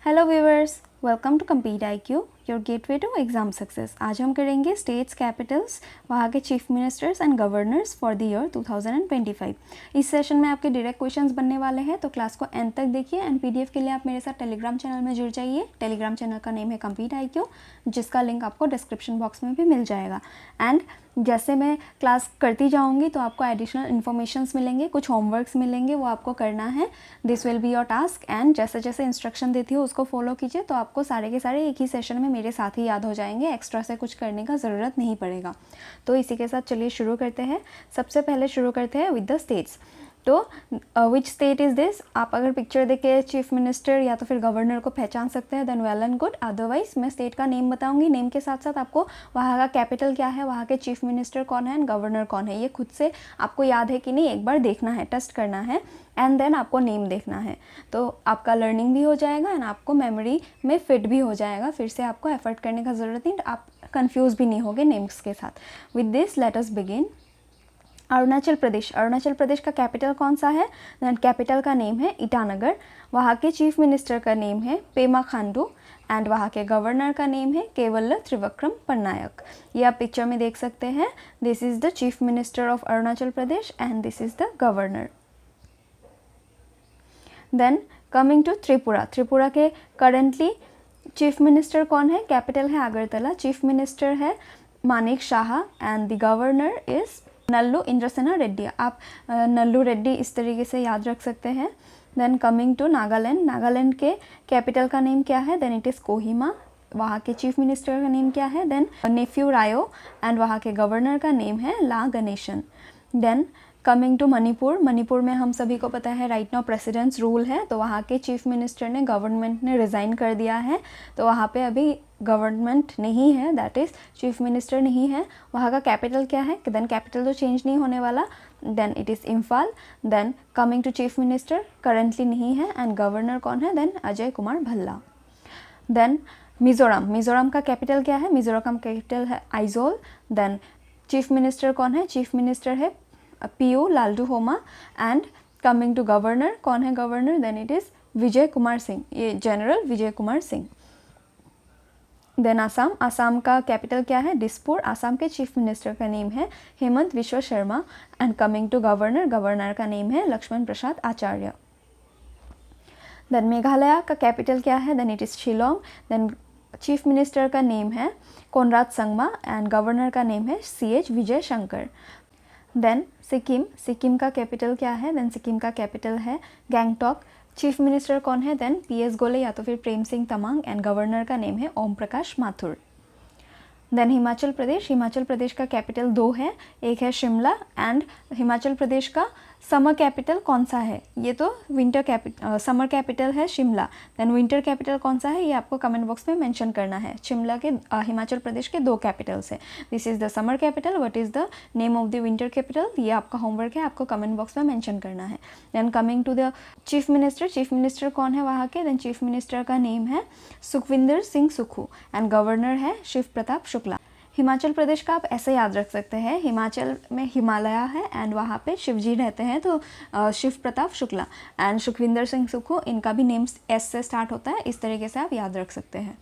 Hello viewers, welcome to compete IQ, your gateway to exam success. आज हम करेंगे states capitals, वहाँ के chief ministers and governors for the year 2025। इस session में आपके डायरेक्ट क्वेश्चंस बनने वाले हैं, तो क्लास को एंड तक देखिए। एंड PDF के लिए आप मेरे साथ टेलीग्राम चैनल में जुड़ जाइए। टेलीग्राम चैनल का नेम है कम्पीट IQ, जिसका लिंक आपको डिस्क्रिप्शन बॉक्स में भी मिल जाएगा। एंड जैसे मैं क्लास करती जाऊंगी तो आपको एडिशनल इन्फॉर्मेशंस मिलेंगे, कुछ होमवर्क्स मिलेंगे, वो आपको करना है। This will be your task. And जैसे जैसे इंस्ट्रक्शन देती हूँ उसको फॉलो कीजिए, तो आपको सारे के सारे एक ही सेशन में मेरे साथ ही याद हो जाएंगे। एक्स्ट्रा से कुछ करने का ज़रूरत नहीं पड़ेगा। तो इसी के साथ चलिए शुरू करते हैं। सबसे पहले शुरू करते हैं विद द स्टेट्स। तो विच स्टेट इज़ दिस? आप अगर पिक्चर देख के चीफ मिनिस्टर या तो फिर गवर्नर को पहचान सकते हैं, then well and good. Otherwise मैं स्टेट का नेम बताऊंगी, नेम के साथ साथ आपको वहाँ का कैपिटल क्या है, वहाँ के चीफ मिनिस्टर कौन है एंड गवर्नर कौन है, ये खुद से आपको याद है कि नहीं एक बार देखना है, टेस्ट करना है। एंड देन आपको नेम देखना है, तो आपका लर्निंग भी हो जाएगा एंड आपको मेमोरी में फिट भी हो जाएगा। फिर से आपको एफर्ट करने का ज़रूरत नहीं, आप कंफ्यूज भी नहीं होगे नेम्स के साथ। With this let us begin. Arunachal Pradesh. Arunachal Pradesh का कैपिटल कौन सा है? कैपिटल का नेम है ईटानगर। वहाँ के चीफ मिनिस्टर का नेम है पेमा खांडू एंड वहाँ के गवर्नर का नेम है केवल्य त्रिविक्रम पटनायक। ये आप पिक्चर में देख सकते हैं। This is the chief minister of Arunachal Pradesh and this is the governor. Then coming to Tripura. Tripura के करेंटली चीफ मिनिस्टर कौन है? कैपिटल है अगरतला। चीफ मिनिस्टर है Manik Shah and the governor is Nallu Indrasena Reddy. आप नल्लू रेड्डी इस तरीके से याद रख सकते हैं। Then coming to Nagaland. Nagaland के कैपिटल का नेम क्या है? Then it is Kohima. वहाँ के चीफ मिनिस्टर का नेम क्या है? देन नेफ्यू रायो एंड वहाँ के गवर्नर का नेम है La Ganesan. Then coming to Manipur. Manipur में हम सभी को पता है राइट नाउ प्रेसिडेंट्स रूल है, तो वहाँ के चीफ मिनिस्टर ने, गवर्नमेंट ने रिज़ाइन कर दिया है, तो वहाँ पे अभी गवर्नमेंट नहीं है, दैट इज़ चीफ मिनिस्टर नहीं है। वहाँ का कैपिटल क्या है? देन कैपिटल तो चेंज नहीं होने वाला, then it is Imphal. Then coming to chief minister currently नहीं है एंड गवर्नर कौन है? देन अजय कुमार भल्ला। देन मिज़ोरम। मिज़ोरम का कैपिटल क्या है? मिज़ोरम का कैपिटल है आइजोल। देन चीफ मिनिस्टर कौन है? चीफ मिनिस्टर है PU लालडू होमा एंड कमिंग टू गवर्नर कौन है governor? Then it is Vijay Kumar Singh, ये जनरल विजय कुमार सिंह। देन आसाम। आसाम का कैपिटल क्या है? दिसपुर। आसाम के चीफ मिनिस्टर का नेम है Hemant Biswa Sarma and coming to governor, governor का नेम है लक्ष्मण प्रसाद आचार्य। देन मेघालय का कैपिटल क्या है? Then it is Shillong. Then chief minister का नेम है कोनराड संगमा एंड गवर्नर का नेम है CH विजय शंकर। देन सिक्किम। सिक्किम का कैपिटल क्या है? देन सिक्किम का कैपिटल है गैंगटॉक। चीफ मिनिस्टर कौन है? देन PS गोले या तो फिर प्रेम सिंह तमांग एंड गवर्नर का नेम है ओम प्रकाश माथुर। देन हिमाचल प्रदेश। हिमाचल प्रदेश का कैपिटल दो है, एक है शिमला एंड हिमाचल प्रदेश का समर कैपिटल कौन सा है? ये तो समर कैपिटल है शिमला। देन विंटर कैपिटल कौन सा है? ये आपको कमेंट बॉक्स में मेंशन करना है। शिमला के हिमाचल प्रदेश के दो कैपिटल्स है। This is the summer capital, what is the name of the winter capital? ये आपका होमवर्क है, आपको कमेंट बॉक्स में मेंशन करना है। Then coming to the chief minister. Chief minister कौन है वहाँ के? देन चीफ मिनिस्टर का नेम है सुखविंदर सिंह सुक्खू एंड गवर्नर है शिव प्रताप शुक्ला। हिमाचल प्रदेश का आप ऐसे याद रख सकते हैं, हिमाचल में हिमालय है एंड वहाँ पे शिवजी रहते हैं, तो शिव प्रताप शुक्ला एंड सुखविंदर सिंह सुक्खू, इनका भी नेम S से स्टार्ट होता है। इस तरीके से आप याद रख सकते हैं।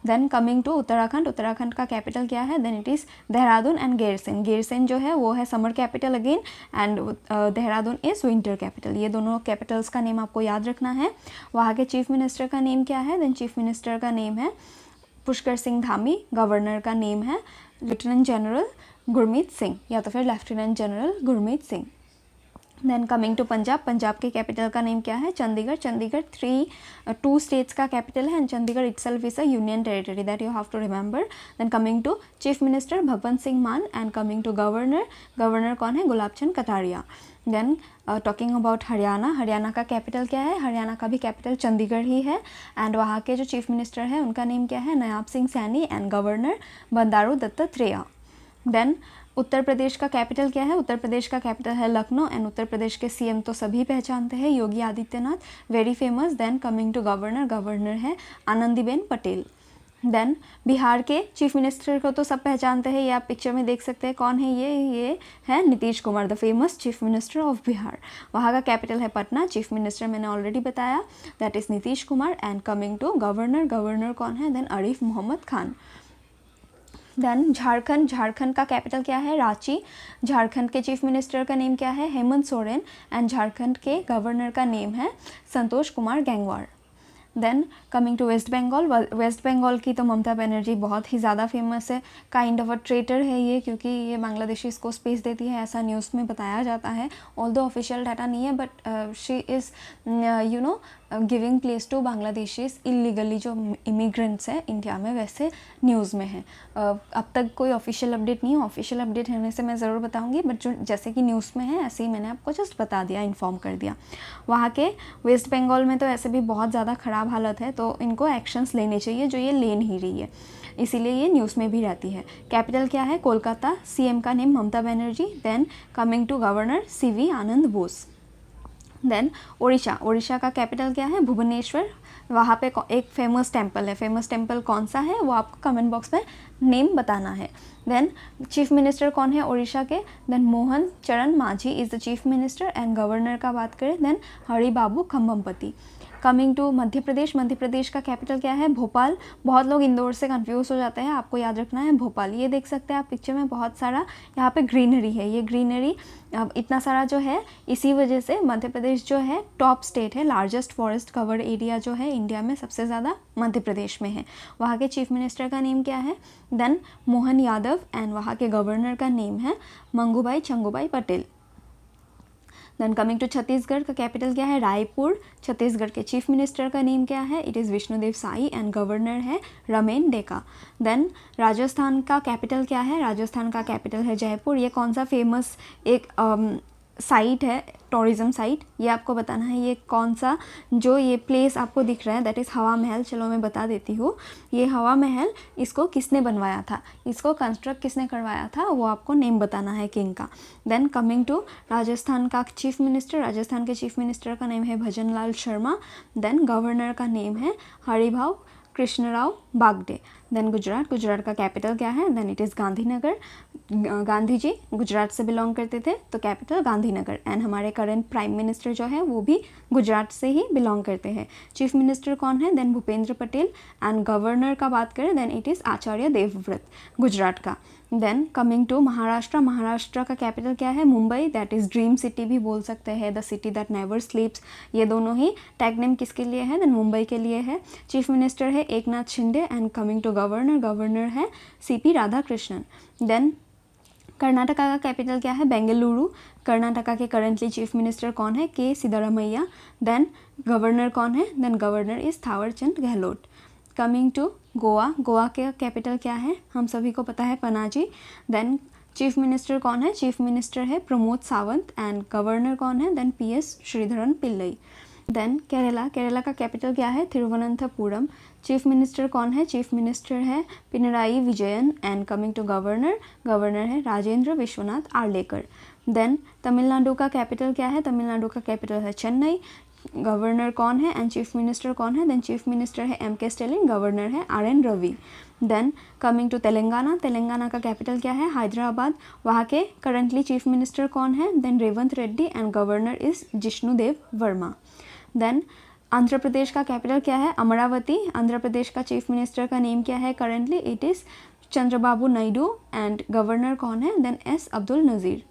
Then coming to Uttarakhand. Uttarakhand का कैपिटल क्या है? Then it is Dehradun and Gairsain. Gairsain जो है वो है summer capital again and Dehradun is winter capital. ये दोनों कैपिटल्स का नेम आपको याद रखना है। वहाँ के चीफ मिनिस्टर का नेम क्या है? देन चीफ मिनिस्टर का नेम है पुष्कर सिंह धामी। गवर्नर का नेम है लेफ्टिनेंट जनरल गुरमीत सिंह या तो फिर lieutenant general Gurmeet Singh. Then coming to Punjab. Punjab के कैपिटल का नेम क्या है? चंडीगढ़। चंडीगढ़ टू स्टेट्स का कैपिटल है and Chandigarh itself is a union territory, that you have to remember. Then coming to chief minister Bhagwant Singh Mann and coming to governor, governor कौन है? Gulab Chand Kataria. Then talking about Haryana. Haryana का capital क्या है? हरियाणा का भी कैपिटल चंडीगढ़ ही है एंड वहाँ के जो चीफ मिनिस्टर है उनका नेम क्या है? Nayab Singh Saini and governor Bandaru Dattatreya. Then Uttar Pradesh का कैपिटल क्या है? उत्तर प्रदेश का कैपिटल है लखनऊ एंड उत्तर प्रदेश के CM तो सभी पहचानते हैं, Yogi Adityanath, very famous. Then coming to governor, governor है आनंदीबेन पटेल। देन बिहार के चीफ मिनिस्टर को तो सब पहचानते हैं, ये आप पिक्चर में देख सकते हैं कौन है ये है Nitish Kumar, the famous chief minister of Bihar. वहाँ का कैपिटल है पटना, चीफ मिनिस्टर मैंने ऑलरेडी बताया that is Nitish Kumar. And coming to governor, governor कौन है, देन आरिफ मोहम्मद खान। देन झारखंड, झारखंड का कैपिटल क्या है, रांची। झारखंड के चीफ मिनिस्टर का नेम क्या है, हेमंत सोरेन। एंड झारखंड के गवर्नर का नेम है Santosh Kumar Gangwar. Then coming to West Bengal, West Bengal की तो ममता बनर्जी बहुत ही ज़्यादा फेमस है, काइंड ऑफ अ ट्रेटर है ये, क्योंकि ये बांग्लादेशीज़ को स्पेस देती है ऐसा न्यूज़ में बताया जाता है, ऑल्दो ऑफिशियल डाटा नहीं है, but she is you know giving place to Bangladeshis illegally जो इमिग्रेंट्स हैं इंडिया में, वैसे न्यूज़ में है। अब तक कोई ऑफिशियल अपडेट नहीं है, ऑफिशियल अपडेट होने से मैं ज़रूर बताऊंगी, बट जो जैसे कि न्यूज़ में है ऐसे ही मैंने आपको जस्ट बता दिया, इन्फॉर्म कर दिया। वहाँ के वेस्ट बंगाल में तो ऐसे भी बहुत ज़्यादा ख़राब हालत है, तो इनको एक्शंस लेने चाहिए जो ये ले नहीं रही है, इसीलिए ये न्यूज़ में भी रहती है। कैपिटल क्या है, कोलकाता। सीएम का name Mamata Banerjee. Then coming to governor CV Anand Bose. Then Orissa, Orissa का कैपिटल क्या है, भुवनेश्वर। वहाँ पे एक फेमस टेम्पल है, फेमस टेम्पल कौन सा है वो आपको कमेंट बॉक्स में नेम बताना है। देन चीफ मिनिस्टर कौन है उड़ीसा के, then Mohan Charan Majhi is the chief minister. And governor का बात करें then Hari Babu Kambhampati. Coming to Madhya Pradesh, Madhya Pradesh का कैपिटल क्या है, भोपाल। बहुत लोग इंदौर से कंफ्यूज हो जाते हैं, आपको याद रखना है भोपाल। ये देख सकते हैं आप पिक्चर में, बहुत सारा यहाँ पे ग्रीनरी है, ये ग्रीनरी इतना सारा जो है इसी वजह से मध्य प्रदेश जो है टॉप स्टेट है, लार्जेस्ट फॉरेस्ट कवर्ड एरिया जो है इंडिया में सबसे ज़्यादा मध्य प्रदेश में है। वहाँ के चीफ मिनिस्टर का नेम क्या है, देन मोहन यादव। एंड वहाँ के गवर्नर का नेम है Mangubhai Changubhai Patel. Then coming to Chhattisgarh का कैपिटल क्या है, रायपुर। छत्तीसगढ़ के चीफ मिनिस्टर का नेम क्या है, it is Vishnudev Sai. And governor है रमेन डेका। देन राजस्थान का कैपिटल क्या है, राजस्थान का कैपिटल है जयपुर। ये कौन सा फेमस एक साइट है, टूरिज़्म साइट, ये आपको बताना है। ये कौन सा जो ये प्लेस आपको दिख रहा है दैट इज़ हवा महल। चलो मैं बता देती हूँ, ये हवा महल इसको किसने बनवाया था, इसको कंस्ट्रक्ट किसने करवाया था, वो आपको नेम बताना है किंग का। देन कमिंग टू राजस्थान का चीफ मिनिस्टर, राजस्थान के चीफ मिनिस्टर का नेम है भजन लाल शर्मा। देन गवर्नर का नेम है हरिभाव कृष्णराव बागडे। देन गुजरात, गुजरात का कैपिटल क्या है, then it is Gandhinagar. Gandhi ji Gujarat से बिलोंग करते थे तो कैपिटल गांधीनगर। एंड हमारे करंट प्राइम मिनिस्टर जो है वो भी गुजरात से ही बिलोंग करते हैं। चीफ मिनिस्टर कौन है, then Bhupendra Patel. And governor का बात करें then it is Acharya Devvrat Gujarat का। Then coming to Maharashtra, Maharashtra का कैपिटल क्या है, Mumbai. That is dream city भी बोल सकते हैं, the city that never sleeps. ये दोनों ही टैग नेम किसके लिए है, देन मुंबई के लिए है। चीफ मिनिस्टर है Eknath Shinde. And coming to governor, governor है सीपी राधाकृष्णन। देन कर्नाटका का कैपिटल क्या है, बेंगलुरु। कर्नाटका के करंटली चीफ मिनिस्टर कौन है, के सिद्धरामैया। देन गवर्नर कौन है, then governor is Thawarchand Gehlot. Coming to Goa, Goa के कैपिटल क्या है, हम सभी को पता है पनाजी। देन चीफ मिनिस्टर कौन है, चीफ मिनिस्टर है प्रमोद सावंत। एंड गवर्नर कौन है, then PS Sreedharan Pillai. Then Kerala, Kerala का कैपिटल क्या है, तिरुवनंतपुरम। चीफ मिनिस्टर कौन है, चीफ मिनिस्टर है Pinarayi Vijayan. And coming to governor, governor है राजेंद्र विश्वनाथ आर्लेकर। देन तमिलनाडु का कैपिटल क्या है, तमिलनाडु का कैपिटल है चेन्नई। गवर्नर कौन है एंड चीफ मिनिस्टर कौन है, देन चीफ मिनिस्टर है एम.के. स्टालिन, गवर्नर है R N. Ravi. Then coming to Telangana, Telangana का कैपिटल क्या है, हैदराबाद। वहाँ के करंटली चीफ मिनिस्टर कौन है, then Revanth Reddy. And governor is Jishnu Dev Varma. Then Andhra Pradesh का कैपिटल क्या है, अमरावती। आंध्र प्रदेश का चीफ मिनिस्टर का नेम क्या है currently, it is Chandrababu Naidu. And governor कौन है, then S Abdul Nazeer.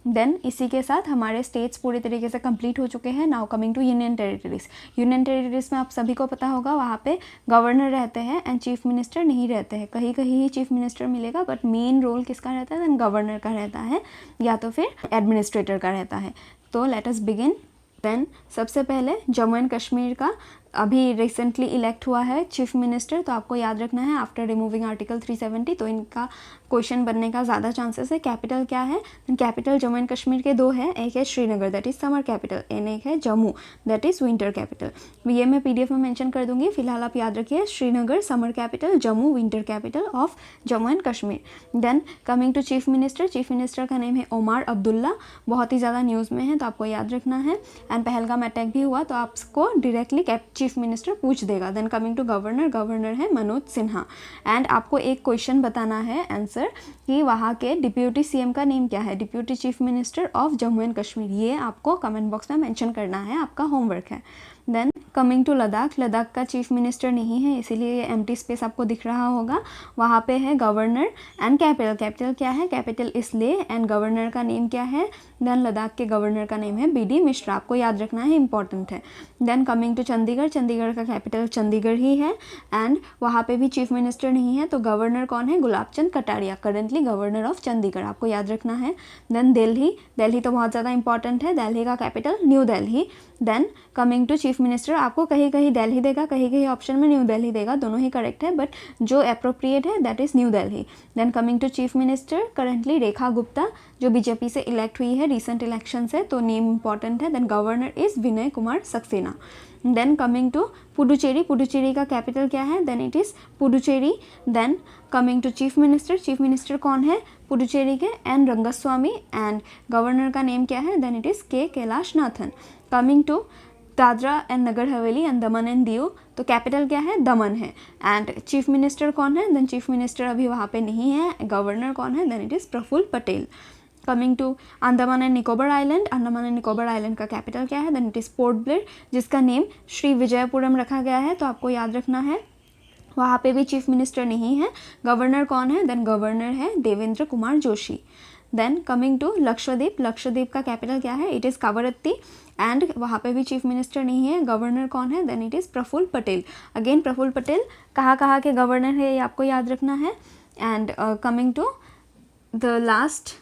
Then इसी के साथ हमारे स्टेट्स पूरी तरीके से कंप्लीट हो चुके हैं। Now coming to union territories. Union territories में आप सभी को पता होगा वहाँ पे गवर्नर रहते हैं एंड चीफ मिनिस्टर नहीं रहते हैं। कहीं कहीं ही चीफ मिनिस्टर मिलेगा, बट मेन रोल किसका रहता है, देन गवर्नर का रहता है या तो फिर एडमिनिस्ट्रेटर का रहता है। तो लेट अस बिगिन। देन सबसे पहले जम्मू एंड कश्मीर का अभी रिसेंटली इलेक्ट हुआ है चीफ मिनिस्टर, तो आपको याद रखना है आफ्टर रिमूविंग आर्टिकल 370, तो इनका क्वेश्चन बनने का ज़्यादा चांसेस है। कैपिटल क्या है, कैपिटल जम्मू एंड कश्मीर के दो है, एक है Srinagar that is summer capital, and एक है Jammu that is winter capital. ये मैं PDF में मेंशन कर दूंगी, फिलहाल आप याद रखिए Srinagar summer capital, Jammu winter capital of Jammu and Kashmir. Then coming to chief minister, chief minister का नेम है ओमार अब्दुल्ला, बहुत ही ज़्यादा न्यूज़ में है तो आपको याद रखना है। एंड पहलगाम अटैक भी हुआ तो आपको डायरेक्टली चीफ मिनिस्टर पूछ देगा। Then coming to governor, governor है मनोज सिन्हा। एंड आपको एक क्वेश्चन बताना है आंसर कि वहाँ के डिप्यूटी सीएम का नेम क्या है, deputy chief minister of Jammu and Kashmir. ये आपको कमेंट बॉक्स में मेंशन करना है, आपका होमवर्क है। Then coming to Ladakh, Ladakh का चीफ मिनिस्टर नहीं है, इसीलिए ये एम्प्टी स्पेस आपको दिख रहा होगा। वहाँ पे है गवर्नर एंड कैपिटल, कैपिटल क्या है, कैपिटल इस लेह एंड गवर्नर का नेम क्या है, देन लद्दाख के गवर्नर का नेम है BD मिश्रा, आपको याद रखना है, इंपॉर्टेंट है। Then coming to Chandigarh, Chandigarh का कैपिटल चंडीगढ़ ही है एंड वहाँ पे भी चीफ मिनिस्टर नहीं है, तो गवर्नर कौन है, Gulab Chand Kataria, currently governor of Chandigarh, आपको याद रखना है। देन दिल्ली, दिल्ली तो बहुत ज़्यादा इंपॉर्टेंट है, दिल्ली का capital New Delhi. Then coming to chief minister, आपको कहीं कहीं दिल्ली देगा, कहीं कहीं ऑप्शन में न्यू दिल्ली देगा, दोनों ही करेक्ट है, बट जो अप्रोप्रिएट है that is new Delhi. Then coming to chief minister currently Rekha Gupta, जो बीजेपी से इलेक्ट हुई है रिसेंट इलेक्शन से, तो नेम इंपॉर्टेंट है। Then governor is Vinay Kumar Saxena. Then coming to Puducherry, Puducherry का कैपिटल क्या है, then it is Puducherry. Then coming to chief minister, chief minister कौन है पुडुचेरी के, एन रंगस्वामी, एंड गवर्नर का नेम क्या है, then it is K Kailashnathan. Coming to Dadra and Nagar Haveli and Daman and Diu, तो कैपिटल क्या है, दमन है, एंड चीफ मिनिस्टर कौन है, देन चीफ मिनिस्टर अभी वहाँ पे नहीं है, गवर्नर कौन है, then it is Praful Patel. Coming to Andaman and Nicobar island, Andaman and Nicobar island का कैपिटल क्या है, then it is Port Blair, जिसका नेम श्री विजयपुरम रखा गया है, तो आपको याद रखना है। वहाँ पे भी चीफ मिनिस्टर नहीं है, गवर्नर कौन है, देन गवर्नर है Devendra Kumar Joshi. Then coming to Lakshadweep, Lakshadweep का कैपिटल क्या है, इट इज़ कावरत्ती, एंड वहाँ पे भी चीफ मिनिस्टर नहीं है, गवर्नर कौन है, then it is Praful Patel. Again Praful Patel कहाँ के गवर्नर है, ये आपको याद रखना है। And coming to the last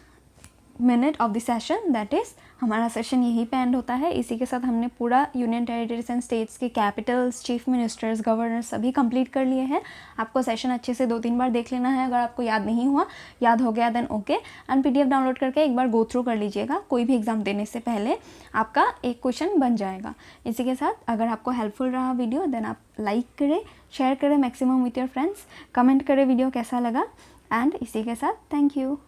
minute of the session, that is हमारा सेशन यहीं पे एंड होता है। इसी के साथ हमने पूरा यूनियन टेरिटरीज एंड स्टेट्स के कैपिटल्स, चीफ मिनिस्टर्स, गवर्नर्स सभी कंप्लीट कर लिए हैं। आपको सेशन अच्छे से 2-3 बार देख लेना है, अगर आपको याद नहीं हुआ, याद हो गया then okay, and PDF download करके एक बार गो थ्रू कर लीजिएगा, कोई भी एग्जाम देने से पहले आपका एक क्वेश्चन बन जाएगा। इसी के साथ अगर आपको हेल्पफुल रहा वीडियो, देन आप लाइक करें, शेयर करें maximum with your friends, comment करें वीडियो कैसा लगा, एंड इसी के साथ थैंक यू।